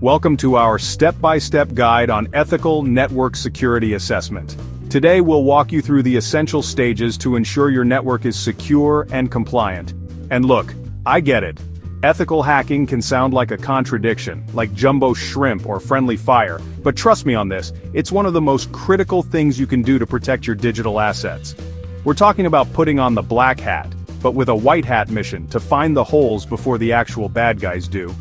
Welcome to our step-by-step guide on ethical network security assessment. Today we'll walk you through the essential stages to ensure your network is secure and compliant. And look, I get it. Ethical hacking can sound like a contradiction, like jumbo shrimp or friendly fire, but trust me on this, it's one of the most critical things you can do to protect your digital assets. We're talking about putting on the black hat, but with a white hat mission to find the holes before the actual bad guys do.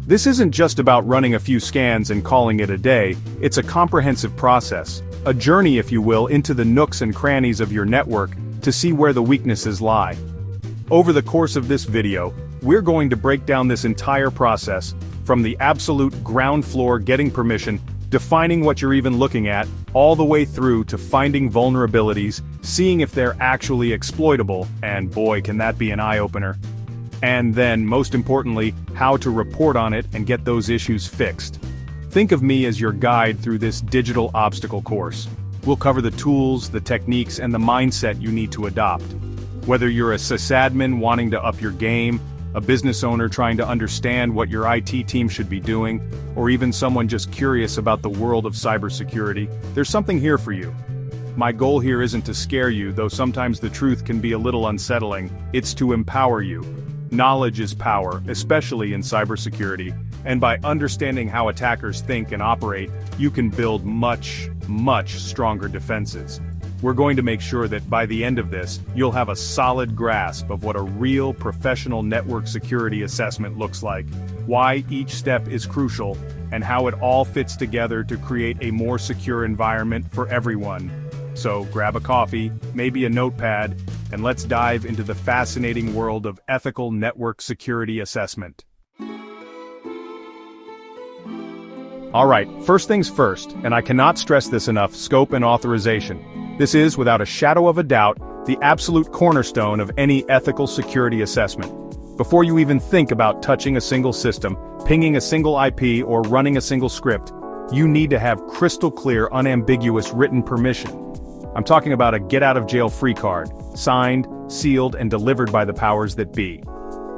This isn't just about running a few scans and calling it a day, it's a comprehensive process, a journey if you will into the nooks and crannies of your network to see where the weaknesses lie. Over the course of this video, we're going to break down this entire process, from the absolute ground floor getting permission, defining what you're even looking at, all the way through to finding vulnerabilities, seeing if they're actually exploitable, and boy can that be an eye-opener. And then, most importantly, how to report on it and get those issues fixed. Think of me as your guide through this digital obstacle course. We'll cover the tools, the techniques, and the mindset you need to adopt. Whether you're a sysadmin wanting to up your game, a business owner trying to understand what your IT team should be doing, or even someone just curious about the world of cybersecurity, there's something here for you. My goal here isn't to scare you, though sometimes the truth can be a little unsettling, it's to empower you. Knowledge is power, especially in cybersecurity, and by understanding how attackers think and operate, you can build much stronger defenses. We're going to make sure that by the end of this, you'll have a solid grasp of what a real professional network security assessment looks like, why each step is crucial, and how it all fits together to create a more secure environment for everyone. So grab a coffee, maybe a notepad, and let's dive into the fascinating world of ethical network security assessment. Alright, first things first, and I cannot stress this enough, scope and authorization. This is, without a shadow of a doubt, the absolute cornerstone of any ethical security assessment. Before you even think about touching a single system, pinging a single IP, or running a single script, you need to have crystal clear, unambiguous written permission. I'm talking about a get-out-of-jail-free card, signed, sealed, and delivered by the powers that be.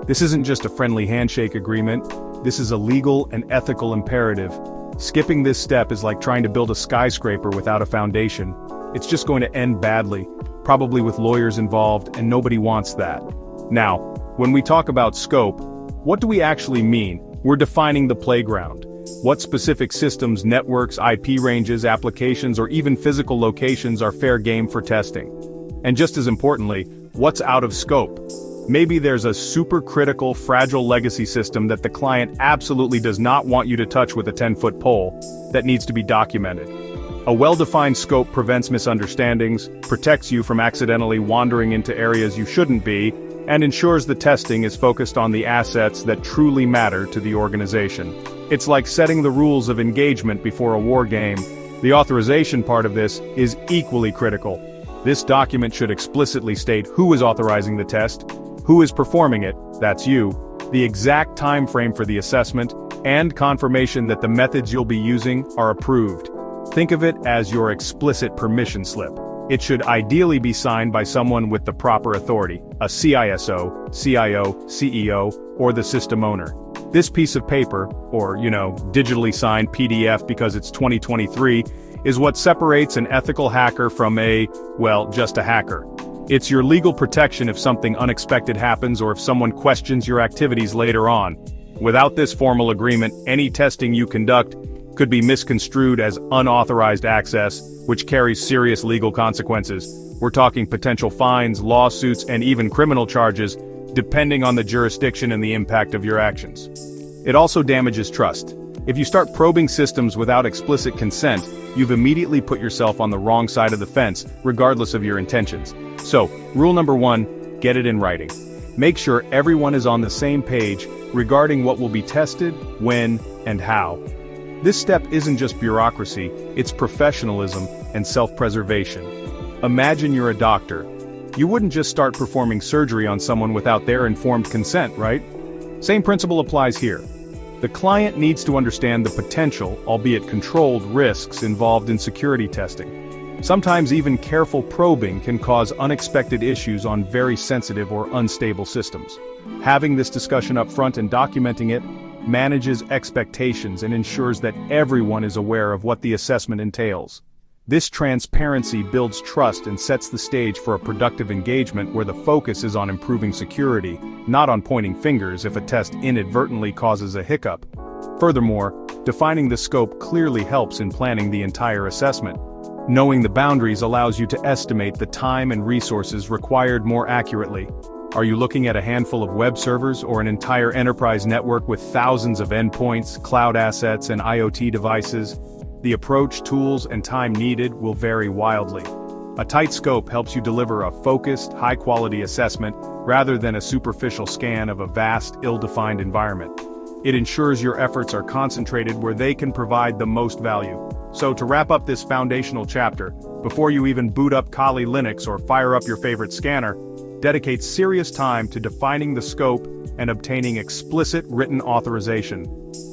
This isn't just a friendly handshake agreement, this is a legal and ethical imperative. Skipping this step is like trying to build a skyscraper without a foundation. It's just going to end badly, probably with lawyers involved, and nobody wants that. Now, when we talk about scope, what do we actually mean? We're defining the playground. What specific systems, networks, IP ranges, applications, or even physical locations are fair game for testing? And just as importantly, what's out of scope? Maybe there's a super-critical, fragile legacy system that the client absolutely does not want you to touch with a 10-foot pole, that needs to be documented. A well-defined scope prevents misunderstandings, protects you from accidentally wandering into areas you shouldn't be, and ensures the testing is focused on the assets that truly matter to the organization. It's like setting the rules of engagement before a war game. The authorization part of this is equally critical. This document should explicitly state who is authorizing the test, who is performing it, that's you, the exact time frame for the assessment, and confirmation that the methods you'll be using are approved. Think of it as your explicit permission slip. It should ideally be signed by someone with the proper authority, a CISO, CIO, CEO, or the system owner. This piece of paper, or, digitally signed PDF because it's 2023, is what separates an ethical hacker from just a hacker. It's your legal protection if something unexpected happens or if someone questions your activities later on. Without this formal agreement, any testing you conduct could be misconstrued as unauthorized access, which carries serious legal consequences. We're talking potential fines, lawsuits, and even criminal charges, depending on the jurisdiction and the impact of your actions. It also damages trust. If you start probing systems without explicit consent, you've immediately put yourself on the wrong side of the fence, regardless of your intentions. So, rule number 1, get it in writing. Make sure everyone is on the same page regarding what will be tested, when, and how. This step isn't just bureaucracy, it's professionalism and self-preservation. Imagine you're a doctor. You wouldn't just start performing surgery on someone without their informed consent, right? Same principle applies here. The client needs to understand the potential, albeit controlled, risks involved in security testing. Sometimes even careful probing can cause unexpected issues on very sensitive or unstable systems. Having this discussion up front and documenting it manages expectations and ensures that everyone is aware of what the assessment entails. This transparency builds trust and sets the stage for a productive engagement where the focus is on improving security, not on pointing fingers if a test inadvertently causes a hiccup. Furthermore, defining the scope clearly helps in planning the entire assessment. Knowing the boundaries allows you to estimate the time and resources required more accurately. Are you looking at a handful of web servers or an entire enterprise network with thousands of endpoints, cloud assets, and IoT devices? The approach, tools, and time needed will vary wildly. A tight scope helps you deliver a focused, high-quality assessment rather than a superficial scan of a vast, ill-defined environment. It ensures your efforts are concentrated where they can provide the most value. So to wrap up this foundational chapter, before you even boot up Kali Linux or fire up your favorite scanner, dedicate serious time to defining the scope and obtaining explicit written authorization.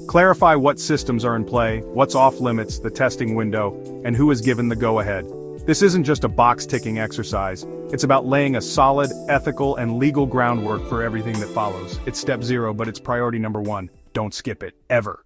Clarify what systems are in play, what's off-limits, the testing window, and who is given the go-ahead. This isn't just a box-ticking exercise, it's about laying a solid, ethical, and legal groundwork for everything that follows. It's step 0, but it's priority number 1. Don't skip it, ever.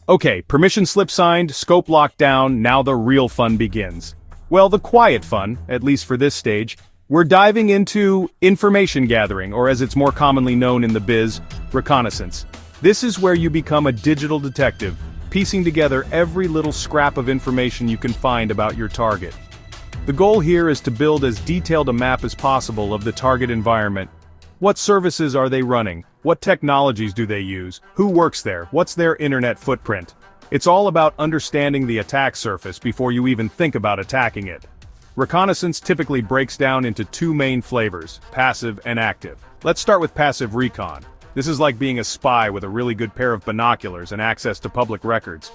Okay, permission slip signed, scope locked down, now the real fun begins. Well, the quiet fun, at least for this stage. We're diving into information gathering, or as it's more commonly known in the biz, reconnaissance. This is where you become a digital detective, piecing together every little scrap of information you can find about your target. The goal here is to build as detailed a map as possible of the target environment. What services are they running? What technologies do they use? Who works there? What's their internet footprint? It's all about understanding the attack surface before you even think about attacking it. Reconnaissance typically breaks down into 2 main flavors, passive and active. Let's start with passive recon. This is like being a spy with a really good pair of binoculars and access to public records.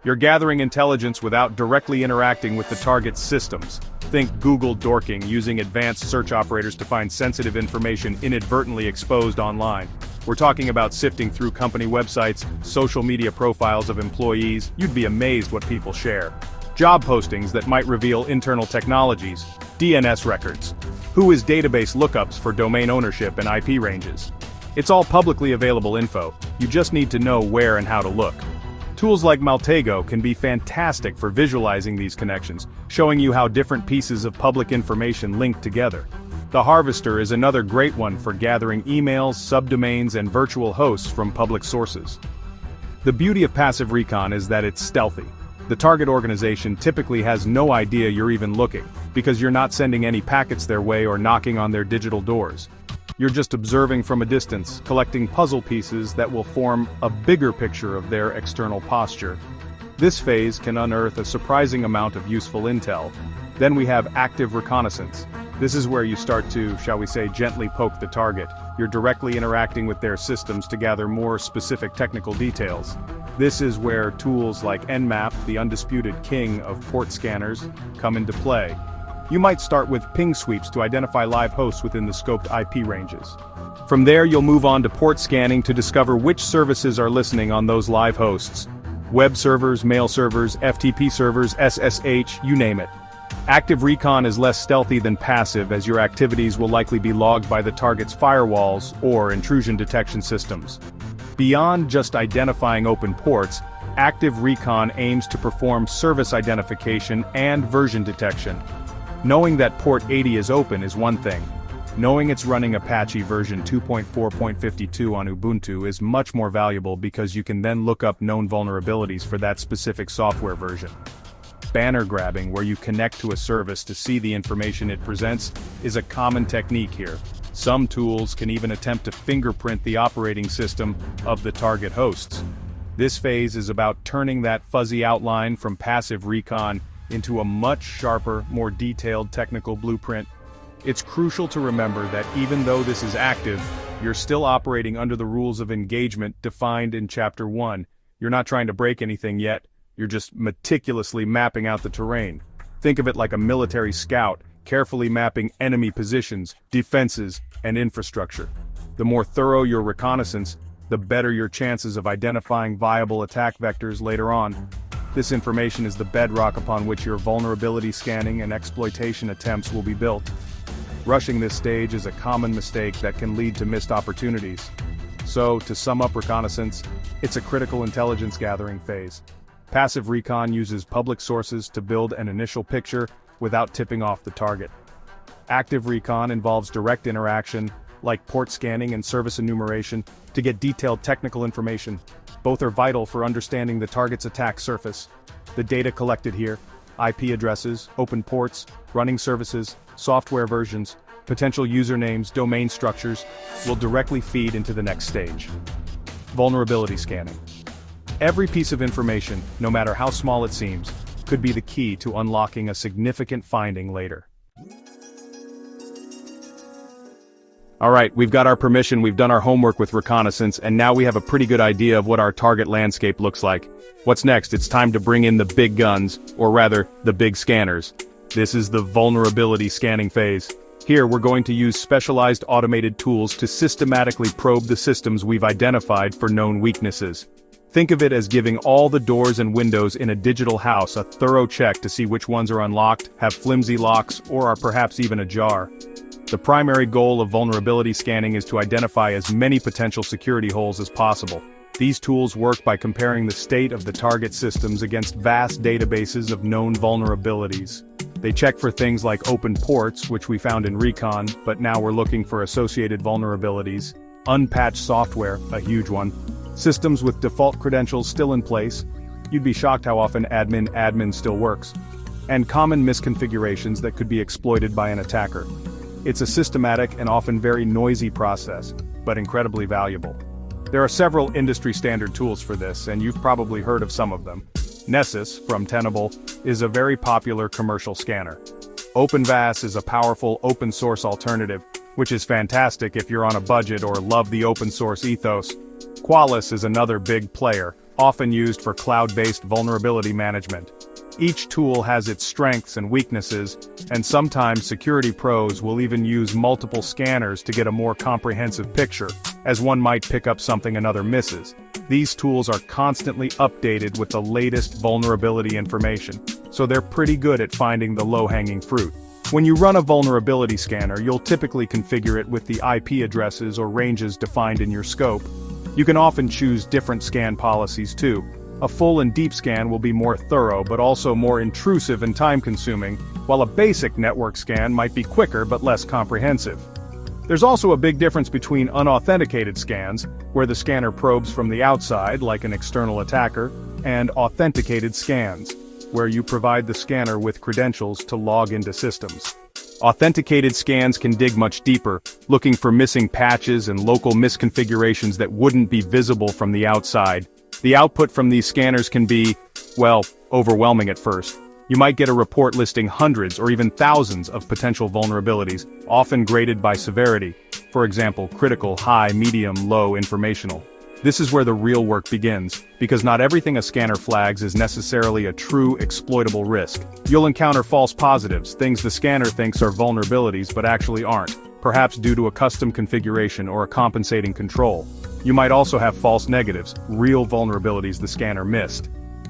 You're gathering intelligence without directly interacting with the target's systems. Think Google dorking, using advanced search operators to find sensitive information inadvertently exposed online. We're talking about sifting through company websites, social media profiles of employees. You'd be amazed what people share. Job postings that might reveal internal technologies, DNS records. Who is database lookups for domain ownership and IP ranges. It's all publicly available info, you just need to know where and how to look. Tools like Maltego can be fantastic for visualizing these connections, showing you how different pieces of public information link together. The Harvester is another great one for gathering emails, subdomains, and virtual hosts from public sources. The beauty of passive recon is that it's stealthy. The target organization typically has no idea you're even looking, because you're not sending any packets their way or knocking on their digital doors. You're just observing from a distance, collecting puzzle pieces that will form a bigger picture of their external posture. This phase can unearth a surprising amount of useful intel. Then we have active reconnaissance. This is where you start to, shall we say, gently poke the target. You're directly interacting with their systems to gather more specific technical details. This is where tools like Nmap, the undisputed king of port scanners, come into play. You might start with ping sweeps to identify live hosts within the scoped IP ranges. From there you'll move on to port scanning to discover which services are listening on those live hosts. Web servers, mail servers, FTP servers, SSH, you name it. Active recon is less stealthy than passive, as your activities will likely be logged by the target's firewalls or intrusion detection systems. Beyond just identifying open ports, active recon aims to perform service identification and version detection. Knowing that port 80 is open is one thing. Knowing it's running Apache version 2.4.52 on Ubuntu is much more valuable, because you can then look up known vulnerabilities for that specific software version. Banner grabbing, where you connect to a service to see the information it presents, is a common technique here. Some tools can even attempt to fingerprint the operating system of the target hosts. This phase is about turning that fuzzy outline from passive recon into a much sharper, more detailed technical blueprint. It's crucial to remember that even though this is active, you're still operating under the rules of engagement defined in Chapter 1. You're not trying to break anything yet. You're just meticulously mapping out the terrain. Think of it like a military scout, carefully mapping enemy positions, defenses, and infrastructure. The more thorough your reconnaissance, the better your chances of identifying viable attack vectors later on. This information is the bedrock upon which your vulnerability scanning and exploitation attempts will be built. Rushing this stage is a common mistake that can lead to missed opportunities. So, to sum up reconnaissance, it's a critical intelligence gathering phase. Passive recon uses public sources to build an initial picture without tipping off the target. Active recon involves direct interaction, like port scanning and service enumeration, to get detailed technical information. Both are vital for understanding the target's attack surface. The data collected here, IP addresses, open ports, running services, software versions, potential usernames, domain structures, will directly feed into the next stage. Vulnerability scanning. Every piece of information, no matter how small it seems, could be the key to unlocking a significant finding later. Alright, we've got our permission, we've done our homework with reconnaissance, and now we have a pretty good idea of what our target landscape looks like. What's next? It's time to bring in the big guns, or rather, the big scanners. This is the vulnerability scanning phase. Here we're going to use specialized automated tools to systematically probe the systems we've identified for known weaknesses. Think of it as giving all the doors and windows in a digital house a thorough check to see which ones are unlocked, have flimsy locks, or are perhaps even ajar. The primary goal of vulnerability scanning is to identify as many potential security holes as possible. These tools work by comparing the state of the target systems against vast databases of known vulnerabilities. They check for things like open ports, which we found in Recon, but now we're looking for associated vulnerabilities, unpatched software, a huge one, systems with default credentials still in place, you'd be shocked how often admin still works, and common misconfigurations that could be exploited by an attacker. It's a systematic and often very noisy process, but incredibly valuable. There are several industry-standard tools for this, and you've probably heard of some of them. Nessus, from Tenable, is a very popular commercial scanner. OpenVAS is a powerful open-source alternative, which is fantastic if you're on a budget or love the open-source ethos. Qualys is another big player, often used for cloud-based vulnerability management. Each tool has its strengths and weaknesses, and sometimes security pros will even use multiple scanners to get a more comprehensive picture, as one might pick up something another misses. These tools are constantly updated with the latest vulnerability information, so they're pretty good at finding the low-hanging fruit. When you run a vulnerability scanner, you'll typically configure it with the IP addresses or ranges defined in your scope. You can often choose different scan policies too. A full and deep scan will be more thorough but also more intrusive and time-consuming, while a basic network scan might be quicker but less comprehensive. There's also a big difference between unauthenticated scans, where the scanner probes from the outside like an external attacker, and authenticated scans, where you provide the scanner with credentials to log into systems. Authenticated scans can dig much deeper, looking for missing patches and local misconfigurations that wouldn't be visible from the outside. The output from these scanners can be, well, overwhelming at first. You might get a report listing hundreds or even thousands of potential vulnerabilities, often graded by severity. For example, critical, high, medium, low, informational. This is where the real work begins, because not everything a scanner flags is necessarily a true exploitable risk. You'll encounter false positives, things the scanner thinks are vulnerabilities but actually aren't, perhaps due to a custom configuration or a compensating control. You might also have false negatives, real vulnerabilities the scanner missed.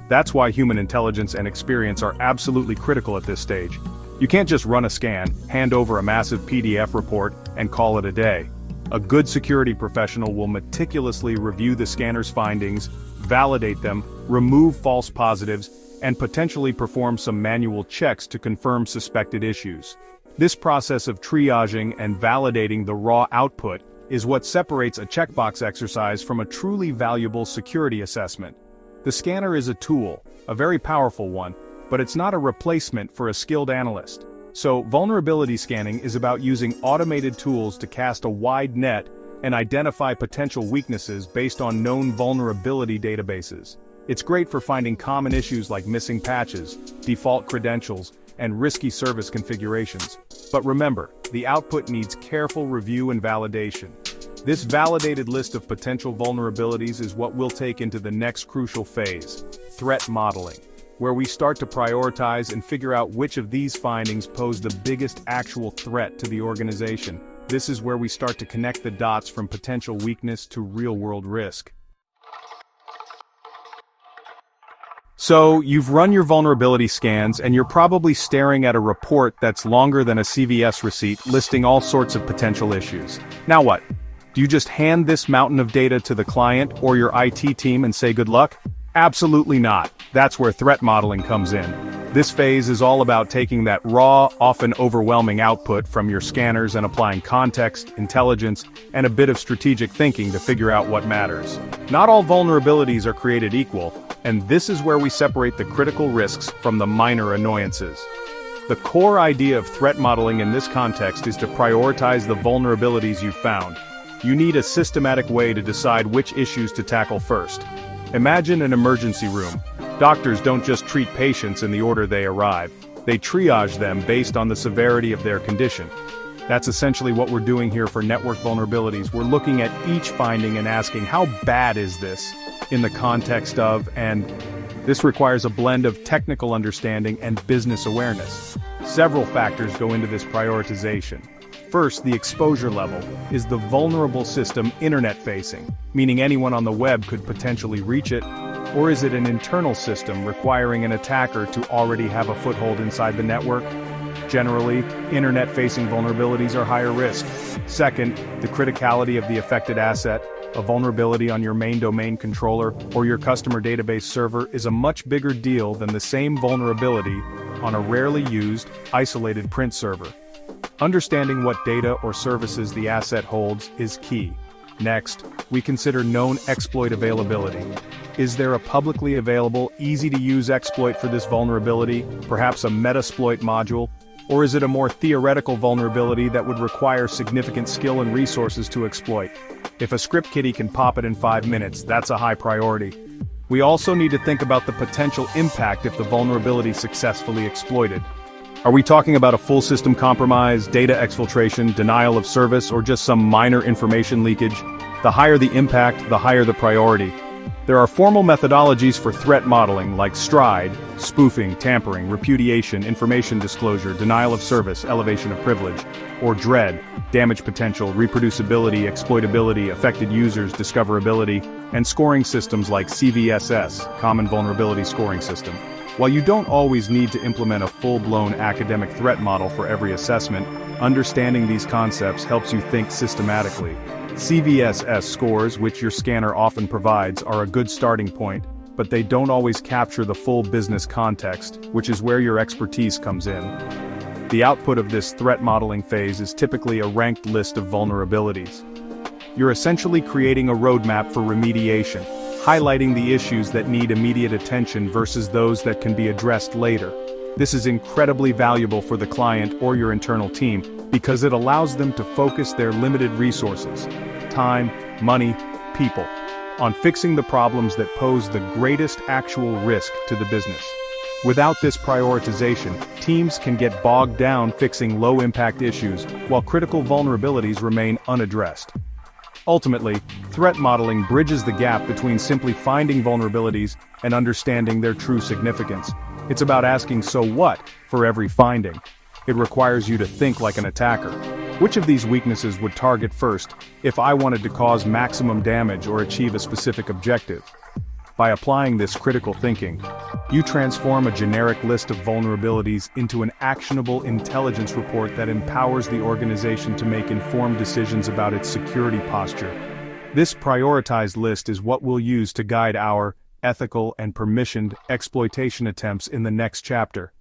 That's why human intelligence and experience are absolutely critical at this stage. You can't just run a scan, hand over a massive PDF report, and call it a day. A good security professional will meticulously review the scanner's findings, validate them, remove false positives, and potentially perform some manual checks to confirm suspected issues. This process of triaging and validating the raw output is what separates a checkbox exercise from a truly valuable security assessment. The scanner is a tool, a very powerful one, but it's not a replacement for a skilled analyst. So, vulnerability scanning is about using automated tools to cast a wide net and identify potential weaknesses based on known vulnerability databases. It's great for finding common issues like missing patches, default credentials, and risky service configurations. But remember, the output needs careful review and validation. This validated list of potential vulnerabilities is what we'll take into the next crucial phase, threat modeling, where we start to prioritize and figure out which of these findings pose the biggest actual threat to the organization. This is where we start to connect the dots from potential weakness to real-world risk. So, you've run your vulnerability scans and you're probably staring at a report that's longer than a CVS receipt listing all sorts of potential issues. Now what? Do you just hand this mountain of data to the client or your IT team and say good luck? Absolutely not. That's where threat modeling comes in. This phase is all about taking that raw, often overwhelming output from your scanners and applying context, intelligence, and a bit of strategic thinking to figure out what matters. Not all vulnerabilities are created equal, and this is where we separate the critical risks from the minor annoyances. The core idea of threat modeling in this context is to prioritize the vulnerabilities you've found. You need a systematic way to decide which issues to tackle first. Imagine an emergency room. Doctors don't just treat patients in the order they arrive. They triage them based on the severity of their condition. That's essentially what we're doing here for network vulnerabilities. We're looking at each finding and asking, how bad is this in the context of, and this requires a blend of technical understanding and business awareness. Several factors go into this prioritization. First, the exposure level. Is the vulnerable system internet-facing, meaning anyone on the web could potentially reach it, or is it an internal system requiring an attacker to already have a foothold inside the network? Generally, internet-facing vulnerabilities are higher risk. Second, the criticality of the affected asset. A vulnerability on your main domain controller or your customer database server is a much bigger deal than the same vulnerability on a rarely used, isolated print server. Understanding what data or services the asset holds is key. Next, we consider known exploit availability. Is there a publicly available, easy-to-use exploit for this vulnerability, perhaps a Metasploit module? Or is it a more theoretical vulnerability that would require significant skill and resources to exploit? If a script kiddie can pop it in 5 minutes, that's a high priority. We also need to think about the potential impact if the vulnerability is successfully exploited. Are we talking about a full system compromise, data exfiltration, denial of service, or just some minor information leakage? The higher the impact, the higher the priority. There are formal methodologies for threat modeling like STRIDE, spoofing, tampering, repudiation, information disclosure, denial of service, elevation of privilege, or DREAD, damage potential, reproducibility, exploitability, affected users, discoverability, and scoring systems like CVSS, Common Vulnerability Scoring System. While you don't always need to implement a full-blown academic threat model for every assessment, understanding these concepts helps you think systematically. CVSS scores, which your scanner often provides, are a good starting point, but they don't always capture the full business context, which is where your expertise comes in. The output of this threat modeling phase is typically a ranked list of vulnerabilities. You're essentially creating a roadmap for remediation, highlighting the issues that need immediate attention versus those that can be addressed later. This is incredibly valuable for the client or your internal team because it allows them to focus their limited resources, time, money, people, on fixing the problems that pose the greatest actual risk to the business. Without this prioritization, teams can get bogged down fixing low-impact issues while critical vulnerabilities remain unaddressed. Ultimately, threat modeling bridges the gap between simply finding vulnerabilities and understanding their true significance. It's about asking "so what" for every finding. It requires you to think like an attacker. Which of these weaknesses would target first if I wanted to cause maximum damage or achieve a specific objective? By applying this critical thinking, you transform a generic list of vulnerabilities into an actionable intelligence report that empowers the organization to make informed decisions about its security posture. This prioritized list is what we'll use to guide our ethical and permissioned exploitation attempts in the next chapter.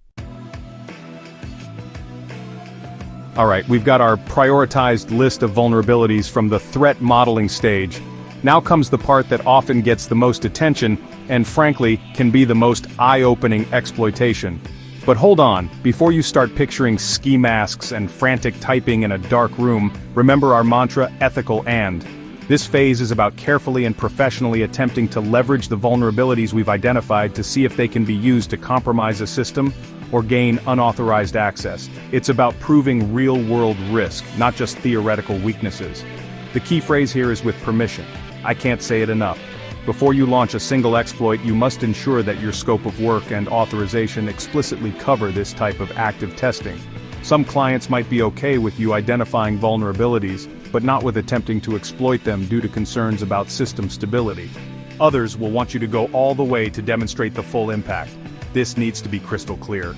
Alright, we've got our prioritized list of vulnerabilities from the threat modeling stage. Now comes the part that often gets the most attention, and frankly, can be the most eye-opening exploitation. But hold on, before you start picturing ski masks and frantic typing in a dark room, remember our mantra, ethical and. This phase is about carefully and professionally attempting to leverage the vulnerabilities we've identified to see if they can be used to compromise a system or gain unauthorized access. It's about proving real-world risk, not just theoretical weaknesses. The key phrase here is with permission. I can't say it enough. Before you launch a single exploit, you must ensure that your scope of work and authorization explicitly cover this type of active testing. Some clients might be okay with you identifying vulnerabilities, but not with attempting to exploit them due to concerns about system stability. Others will want you to go all the way to demonstrate the full impact. This needs to be crystal clear.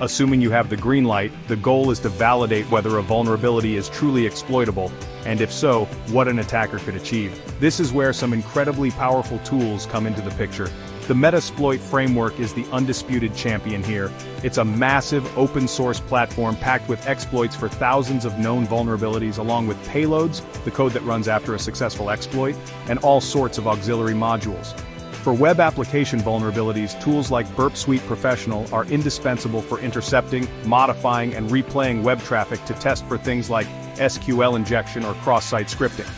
Assuming you have the green light, the goal is to validate whether a vulnerability is truly exploitable, and if so, what an attacker could achieve. This is where some incredibly powerful tools come into the picture. The Metasploit framework is the undisputed champion here. It's a massive open-source platform packed with exploits for thousands of known vulnerabilities, along with payloads, the code that runs after a successful exploit, and all sorts of auxiliary modules. For web application vulnerabilities, tools like Burp Suite Professional are indispensable for intercepting, modifying, and replaying web traffic to test for things like SQL injection or cross-site scripting.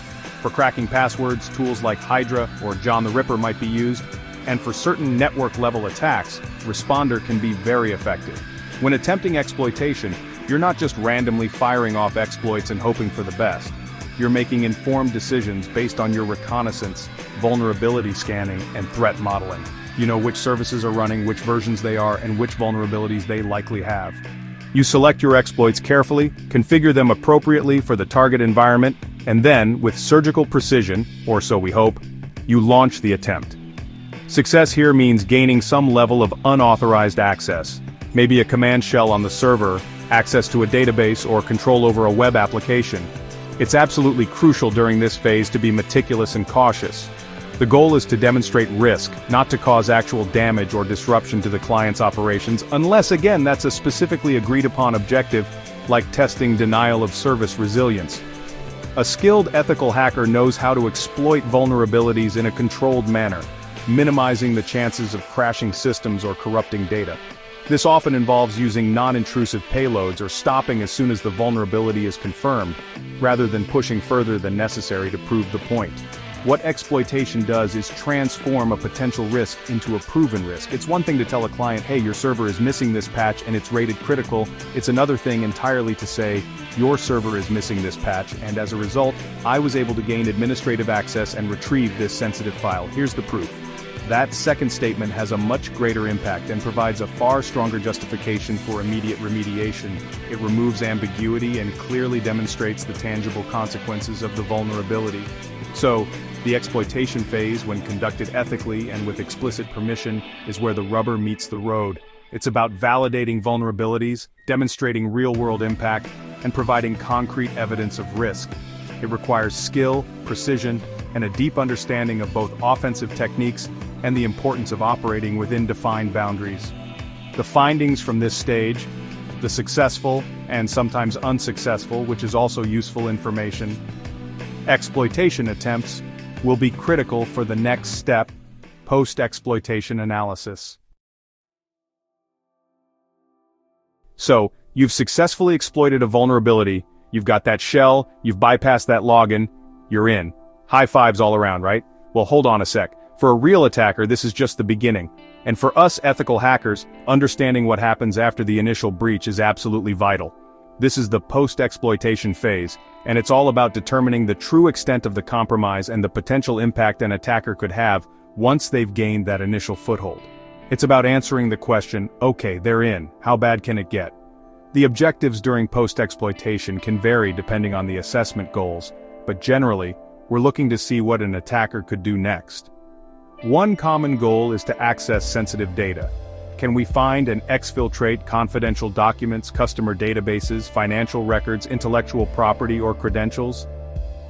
For cracking passwords, tools like Hydra or John the Ripper might be used, and for certain network-level attacks, Responder can be very effective. When attempting exploitation, you're not just randomly firing off exploits and hoping for the best. You're making informed decisions based on your reconnaissance, vulnerability scanning, and threat modeling. You know which services are running, which versions they are, and which vulnerabilities they likely have. You select your exploits carefully, configure them appropriately for the target environment, and then, with surgical precision, or so we hope, you launch the attempt. Success here means gaining some level of unauthorized access, maybe a command shell on the server, access to a database, or control over a web application. It's absolutely crucial during this phase to be meticulous and cautious. The goal is to demonstrate risk, not to cause actual damage or disruption to the client's operations, unless again that's a specifically agreed upon objective, like testing denial of service resilience. A skilled ethical hacker knows how to exploit vulnerabilities in a controlled manner, minimizing the chances of crashing systems or corrupting data. This often involves using non-intrusive payloads or stopping as soon as the vulnerability is confirmed, rather than pushing further than necessary to prove the point. What exploitation does is transform a potential risk into a proven risk. It's one thing to tell a client, hey, your server is missing this patch and it's rated critical. It's another thing entirely to say, your server is missing this patch, and as a result, I was able to gain administrative access and retrieve this sensitive file. Here's the proof. That second statement has a much greater impact and provides a far stronger justification for immediate remediation. It removes ambiguity and clearly demonstrates the tangible consequences of the vulnerability. So, the exploitation phase, when conducted ethically and with explicit permission, is where the rubber meets the road. It's about validating vulnerabilities, demonstrating real-world impact, and providing concrete evidence of risk. It requires skill, precision, and a deep understanding of both offensive techniques and the importance of operating within defined boundaries. The findings from this stage, the successful and sometimes unsuccessful, which is also useful information, exploitation attempts, will be critical for the next step, post-exploitation analysis. So, you've successfully exploited a vulnerability, you've got that shell, you've bypassed that login, you're in. High fives all around, right? Well, hold on a sec. For a real attacker, this is just the beginning. And for us ethical hackers, understanding what happens after the initial breach is absolutely vital. This is the post-exploitation phase, and it's all about determining the true extent of the compromise and the potential impact an attacker could have once they've gained that initial foothold. It's about answering the question, okay, they're in, how bad can it get? The objectives during post-exploitation can vary depending on the assessment goals, but generally, we're looking to see what an attacker could do next. One common goal is to access sensitive data. Can we find and exfiltrate confidential documents, customer databases, financial records, intellectual property, or credentials?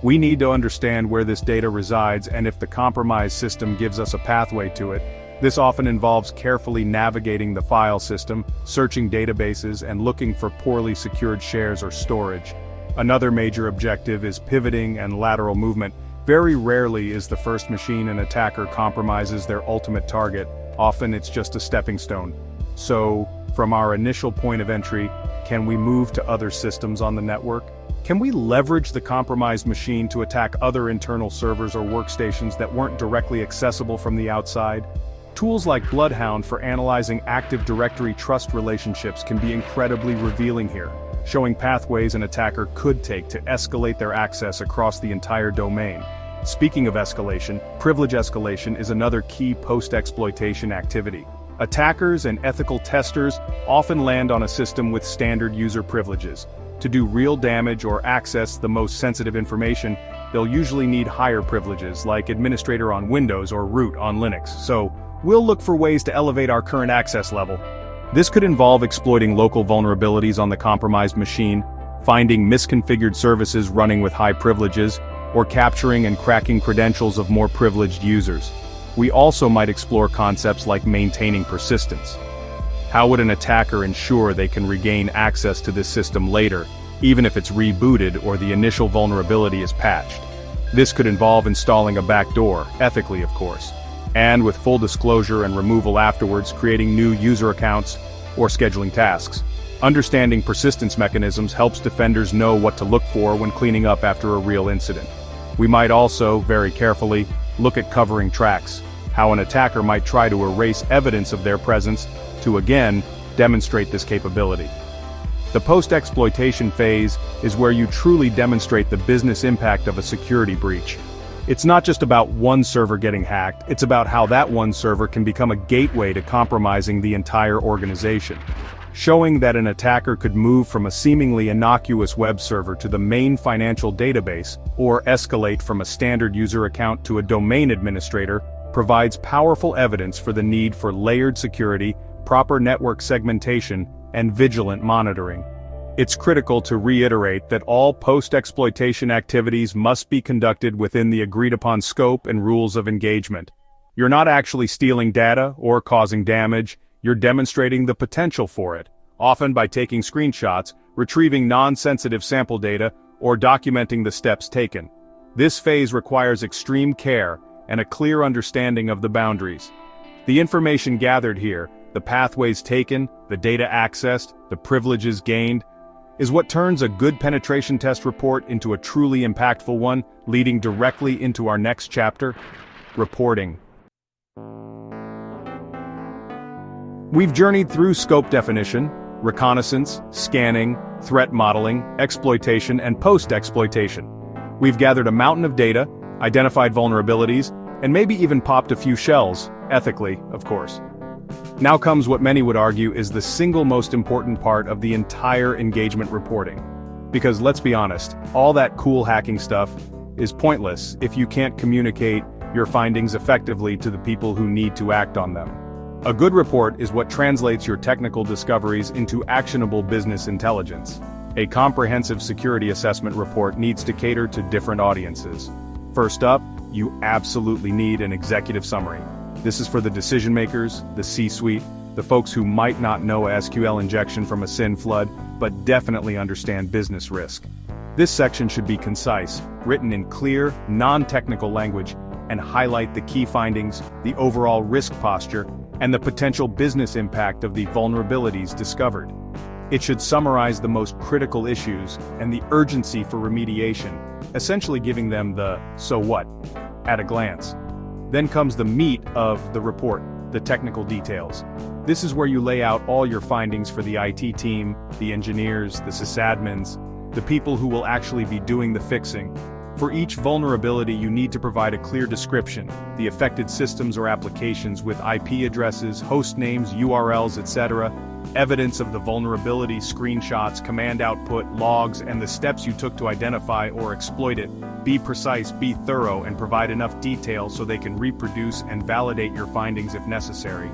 We need to understand where this data resides and if the compromised system gives us a pathway to it. This often involves carefully navigating the file system, searching databases, and looking for poorly secured shares or storage. Another major objective is pivoting and lateral movement. Very rarely is the first machine an attacker compromises their ultimate target. Often it's just a stepping stone. So, from our initial point of entry, can we move to other systems on the network? Can we leverage the compromised machine to attack other internal servers or workstations that weren't directly accessible from the outside? Tools like Bloodhound for analyzing Active Directory trust relationships can be incredibly revealing here, showing pathways an attacker could take to escalate their access across the entire domain. Speaking of escalation, privilege escalation is another key post-exploitation activity. Attackers and ethical testers often land on a system with standard user privileges. To do real damage or access the most sensitive information, they'll usually need higher privileges like administrator on Windows or root on Linux, so we'll look for ways to elevate our current access level. This could involve exploiting local vulnerabilities on the compromised machine, finding misconfigured services running with high privileges, or capturing and cracking credentials of more privileged users. We also might explore concepts like maintaining persistence. How would an attacker ensure they can regain access to this system later, even if it's rebooted or the initial vulnerability is patched? This could involve installing a backdoor, ethically of course, and with full disclosure and removal afterwards, creating new user accounts or scheduling tasks. Understanding persistence mechanisms helps defenders know what to look for when cleaning up after a real incident. We might also, very carefully, look at covering tracks, how an attacker might try to erase evidence of their presence to again demonstrate this capability. The post-exploitation phase is where you truly demonstrate the business impact of a security breach. It's not just about one server getting hacked, it's about how that one server can become a gateway to compromising the entire organization. Showing that an attacker could move from a seemingly innocuous web server to the main financial database, or escalate from a standard user account to a domain administrator, provides powerful evidence for the need for layered security, proper network segmentation, and vigilant monitoring. It's critical to reiterate that all post-exploitation activities must be conducted within the agreed-upon scope and rules of engagement. You're not actually stealing data or causing damage, you're demonstrating the potential for it, often by taking screenshots, retrieving non-sensitive sample data, or documenting the steps taken. This phase requires extreme care and a clear understanding of the boundaries. The information gathered here, the pathways taken, the data accessed, the privileges gained, is what turns a good penetration test report into a truly impactful one, leading directly into our next chapter: reporting. We've journeyed through scope definition, reconnaissance, scanning, threat modeling, exploitation, and post-exploitation. We've gathered a mountain of data, identified vulnerabilities, and maybe even popped a few shells, ethically, of course. Now comes what many would argue is the single most important part of the entire engagement reporting. Because let's be honest, all that cool hacking stuff is pointless if you can't communicate your findings effectively to the people who need to act on them. A good report is what translates your technical discoveries into actionable business intelligence. A comprehensive security assessment report needs to cater to different audiences. First up, you absolutely need an executive summary. This is for the decision makers, the C-suite, the folks who might not know SQL injection from a SYN flood, but definitely understand business risk. This section should be concise, written in clear, non-technical language, and highlight the key findings, the overall risk posture, and the potential business impact of the vulnerabilities discovered. It should summarize the most critical issues and the urgency for remediation, essentially giving them the "so what" at a glance. Then comes the meat of the report, the technical details. This is where you lay out all your findings for the IT team, the engineers, the sysadmins, the people who will actually be doing the fixing. For each vulnerability, you need to provide a clear description, the affected systems or applications with IP addresses, host names, URLs, etc., evidence of the vulnerability, screenshots, command output, logs, and the steps you took to identify or exploit it. Be precise, be thorough, and provide enough detail so they can reproduce and validate your findings if necessary.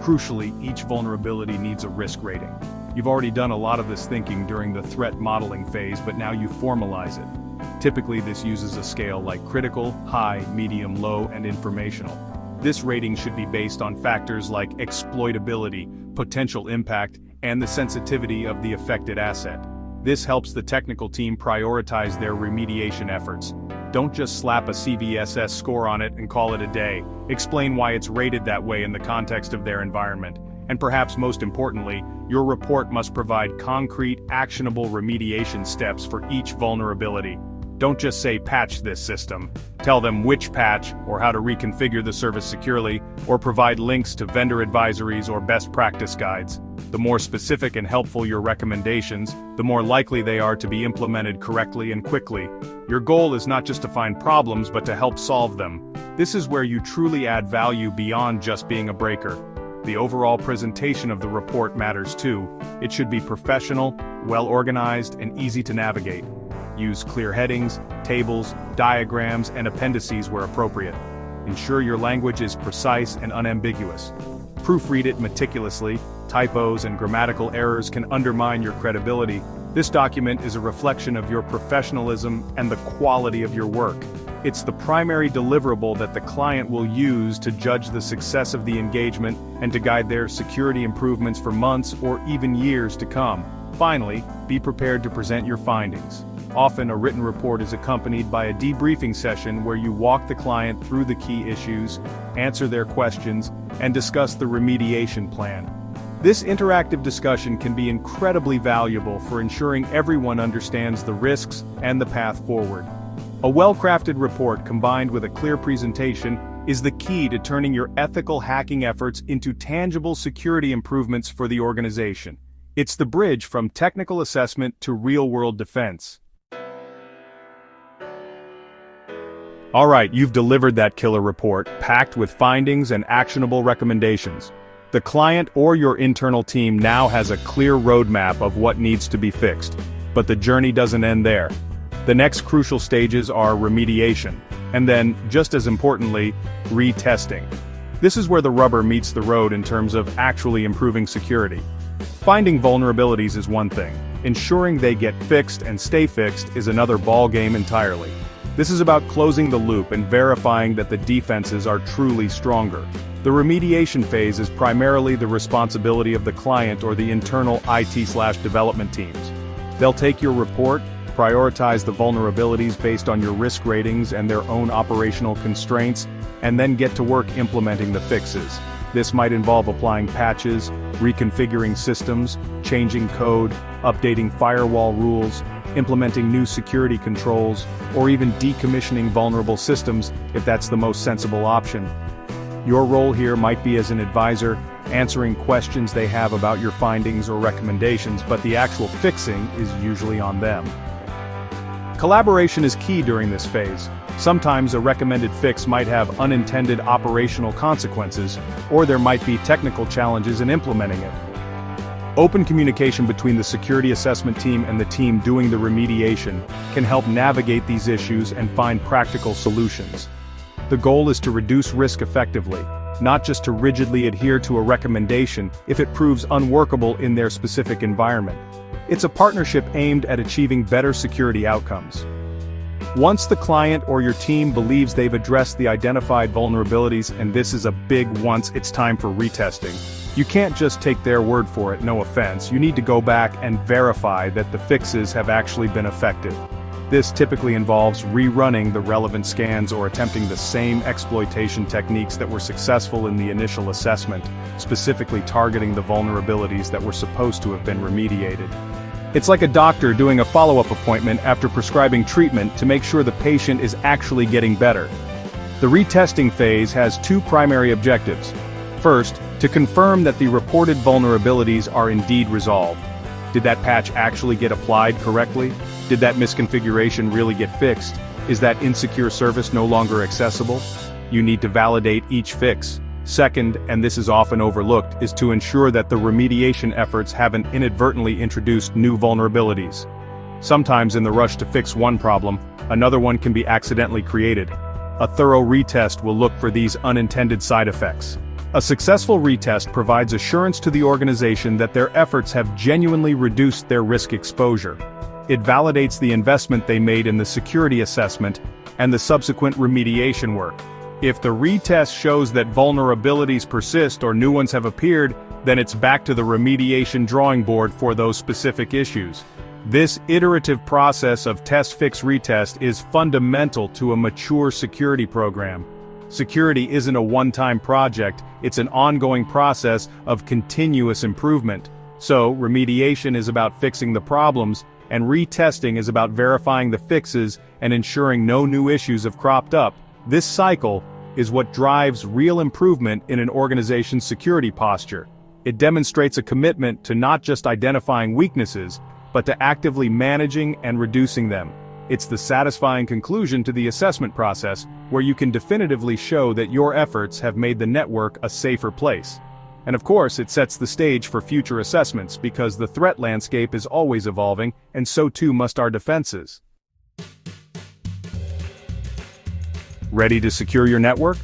Crucially, each vulnerability needs a risk rating. You've already done a lot of this thinking during the threat modeling phase, but now you formalize it. Typically, this uses a scale like critical, high, medium, low, and informational. This rating should be based on factors like exploitability, potential impact, and the sensitivity of the affected asset. This helps the technical team prioritize their remediation efforts. Don't just slap a CVSS score on it and call it a day. Explain why it's rated that way in the context of their environment. And perhaps most importantly, your report must provide concrete, actionable remediation steps for each vulnerability. Don't just say patch this system. Tell them which patch, or how to reconfigure the service securely, or provide links to vendor advisories or best practice guides. The more specific and helpful your recommendations, the more likely they are to be implemented correctly and quickly. Your goal is not just to find problems but to help solve them. This is where you truly add value beyond just being a breaker. The overall presentation of the report matters too. It should be professional, well organized, and easy to navigate. Use clear headings, tables, diagrams, and appendices where appropriate. Ensure your language is precise and unambiguous. Proofread it meticulously. Typos and grammatical errors can undermine your credibility. This document is a reflection of your professionalism and the quality of your work. It's the primary deliverable that the client will use to judge the success of the engagement and to guide their security improvements for months or even years to come. Finally, be prepared to present your findings. Often a written report is accompanied by a debriefing session where you walk the client through the key issues, answer their questions, and discuss the remediation plan. This interactive discussion can be incredibly valuable for ensuring everyone understands the risks and the path forward. A well-crafted report combined with a clear presentation is the key to turning your ethical hacking efforts into tangible security improvements for the organization. It's the bridge from technical assessment to real-world defense. Alright, you've delivered that killer report, packed with findings and actionable recommendations. The client or your internal team now has a clear roadmap of what needs to be fixed. But the journey doesn't end there. The next crucial stages are remediation, and then, just as importantly, retesting. This is where the rubber meets the road in terms of actually improving security. Finding vulnerabilities is one thing. Ensuring they get fixed and stay fixed is another ballgame entirely. This is about closing the loop and verifying that the defenses are truly stronger. The remediation phase is primarily the responsibility of the client or the internal IT/development teams. They'll take your report, prioritize the vulnerabilities based on your risk ratings and their own operational constraints, and then get to work implementing the fixes. This might involve applying patches, reconfiguring systems, changing code, updating firewall rules, implementing new security controls, or even decommissioning vulnerable systems if that's the most sensible option. Your role here might be as an advisor, answering questions they have about your findings or recommendations, but the actual fixing is usually on them. Collaboration is key during this phase. Sometimes a recommended fix might have unintended operational consequences, or there might be technical challenges in implementing it. Open communication between the security assessment team and the team doing the remediation can help navigate these issues and find practical solutions. The goal is to reduce risk effectively, not just to rigidly adhere to a recommendation if it proves unworkable in their specific environment. It's a partnership aimed at achieving better security outcomes. Once the client or your team believes they've addressed the identified vulnerabilities, and this is a big once, it's time for retesting. You can't just take their word for it, no offense. You need to go back and verify that the fixes have actually been effective. This typically involves rerunning the relevant scans or attempting the same exploitation techniques that were successful in the initial assessment, specifically targeting the vulnerabilities that were supposed to have been remediated. It's like a doctor doing a follow-up appointment after prescribing treatment to make sure the patient is actually getting better. The retesting phase has two primary objectives. First, to confirm that the reported vulnerabilities are indeed resolved. Did that patch actually get applied correctly? Did that misconfiguration really get fixed? Is that insecure service no longer accessible? You need to validate each fix. Second, and this is often overlooked, is to ensure that the remediation efforts haven't inadvertently introduced new vulnerabilities. Sometimes in the rush to fix one problem, another one can be accidentally created. A thorough retest will look for these unintended side effects. A successful retest provides assurance to the organization that their efforts have genuinely reduced their risk exposure. It validates the investment they made in the security assessment and the subsequent remediation work. If the retest shows that vulnerabilities persist or new ones have appeared, then it's back to the remediation drawing board for those specific issues. This iterative process of test, fix, retest is fundamental to a mature security program. Security isn't a one-time project, it's an ongoing process of continuous improvement. So, remediation is about fixing the problems, and retesting is about verifying the fixes and ensuring no new issues have cropped up. This cycle is what drives real improvement in an organization's security posture. It demonstrates a commitment to not just identifying weaknesses, but to actively managing and reducing them. It's the satisfying conclusion to the assessment process, where you can definitively show that your efforts have made the network a safer place. And of course, it sets the stage for future assessments because the threat landscape is always evolving, and so too must our defenses. Ready to secure your network?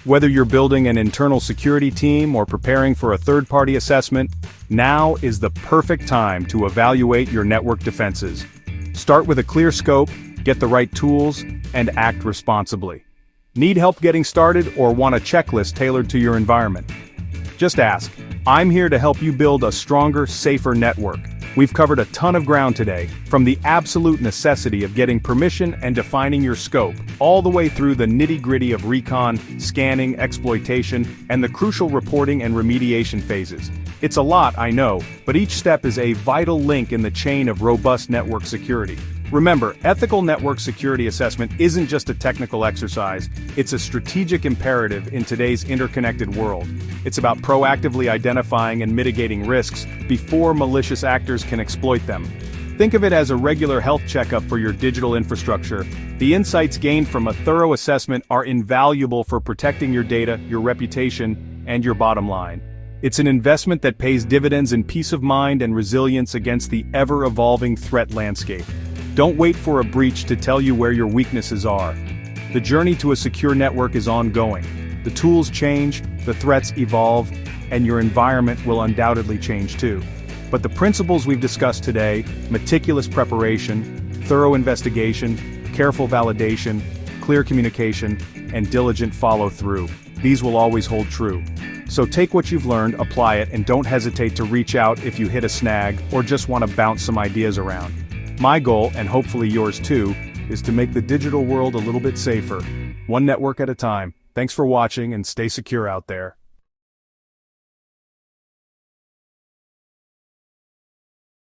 Whether you're building an internal security team or preparing for a third-party assessment, now is the perfect time to evaluate your network defenses. Start with a clear scope, get the right tools, and act responsibly. Need help getting started or want a checklist tailored to your environment? Just ask. I'm here to help you build a stronger, safer network. We've covered a ton of ground today, from the absolute necessity of getting permission and defining your scope, all the way through the nitty-gritty of recon, scanning, exploitation, and the crucial reporting and remediation phases. It's a lot, I know, but each step is a vital link in the chain of robust network security. Remember, ethical network security assessment isn't just a technical exercise, it's a strategic imperative in today's interconnected world. It's about proactively identifying and mitigating risks before malicious actors can exploit them. Think of it as a regular health checkup for your digital infrastructure. The insights gained from a thorough assessment are invaluable for protecting your data, your reputation, and your bottom line. It's an investment that pays dividends in peace of mind and resilience against the ever-evolving threat landscape. Don't wait for a breach to tell you where your weaknesses are. The journey to a secure network is ongoing. The tools change, the threats evolve, and your environment will undoubtedly change too. But the principles we've discussed today, meticulous preparation, thorough investigation, careful validation, clear communication, and diligent follow-through, these will always hold true. So take what you've learned, apply it, and don't hesitate to reach out if you hit a snag or just want to bounce some ideas around. My goal, and hopefully yours too, is to make the digital world a little bit safer, one network at a time. Thanks for watching and stay secure out there.